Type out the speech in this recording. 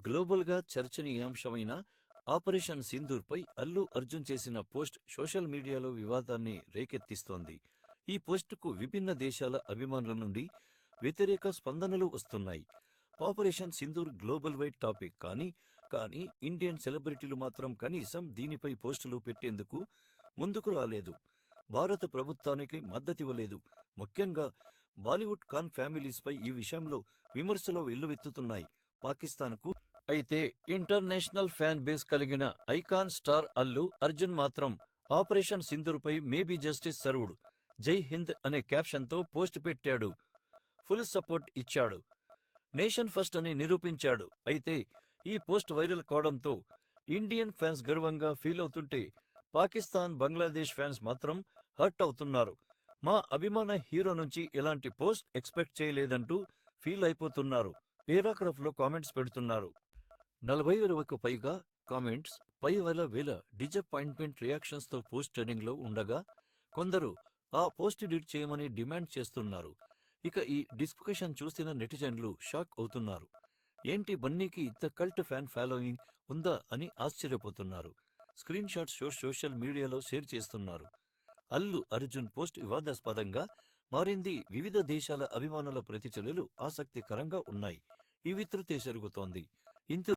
Global గా చర్చనీయాంశమైన operation Sindoor పై అల్లు అర్జున్ చేసిన post social మీడియాలో వివాదాన్ని రేకెత్తిస్తోంది. ఈ పోస్టుకు విభిన్న దేశాల అభిమానుల నుండి వ్యతిరేక స్పందనలు వస్తున్నాయి. Operation Sindoor global wide topic కానీ ఇండియన్ సెలబ్రిటీలు మాత్రం కనీసం దీనిపై పోస్టులు పెట్టేందుకు ముందుకు రాలేదు. భారత ప్రభుత్వానికి మద్దతివ్వలేదు. ముఖ్యంగా బాలీవుడ్ ఖాన్ ఫ్యామిలీస్ పై ఈ విషయంలో విమర్శలు వెల్లువెత్తుతున్నాయి. పాకిస్తాన్కు అయితే ఇంటర్నేషనల్ ఫ్యాన్ బేస్ కలిగిన ఐకాన్ స్టార్ అల్లు అర్జున్ మాత్రం ఆపరేషన్ సింధూర్ పై మేబీ జస్టిస్ సర్వ్డ్, జై హింద్ అనే క్యాప్షన్తో పోస్ట్ పెట్టాడు. ఫుల్ సపోర్ట్ ఇచ్చాడు. నేషన్ ఫస్ట్ అని నిరూపించాడు. అయితే ఈ పోస్ట్ వైరల్ కావడంతో ఇండియన్ ఫ్యాన్స్ గర్వంగా ఫీల్ అవుతుంటే పాకిస్తాన్, బంగ్లాదేశ్ ఫ్యాన్స్ మాత్రం హర్ట్ అవుతున్నారు. మా అభిమాన హీరో నుంచి ఇలాంటి పోస్ట్ ఎక్స్పెక్ట్ చేయలేదంటూ ఫీల్ అయిపోతున్నారు. పేరాగ్రాఫ్లో కామెంట్స్ పెడుతున్నారు. 40,000కు పైగా కామెంట్స్, పై వేల డిజపాయింట్మెంట్ రియాక్షన్స్తో పోస్ట్ ట్రెండింగ్లో ఉండగా కొందరు ఆ పోస్ట్ డిలీట్ చేయమని డిమాండ్ చేస్తున్నారు. ఇక ఈ డిస్కషన్ చూసిన నెటిజన్లు షాక్ అవుతున్నారు. ఏంటి బన్నీకి ఇంత కల్ట్ ఫ్యాన్ ఫాలోయింగ్ ఉందా అని ఆశ్చర్యపోతున్నారు. స్క్రీన్ షాట్స్ సోషల్ మీడియాలో షేర్ చేస్తున్నారు. అల్లు అర్జున్ పోస్ట్ వివాదాస్పదంగా మారింది. వివిధ దేశాల అభిమానుల ప్రతిచర్యలు ఆసక్తికరంగా ఉన్నాయి. ఈ విస్తృతే జరుగుతోంది. ఇంత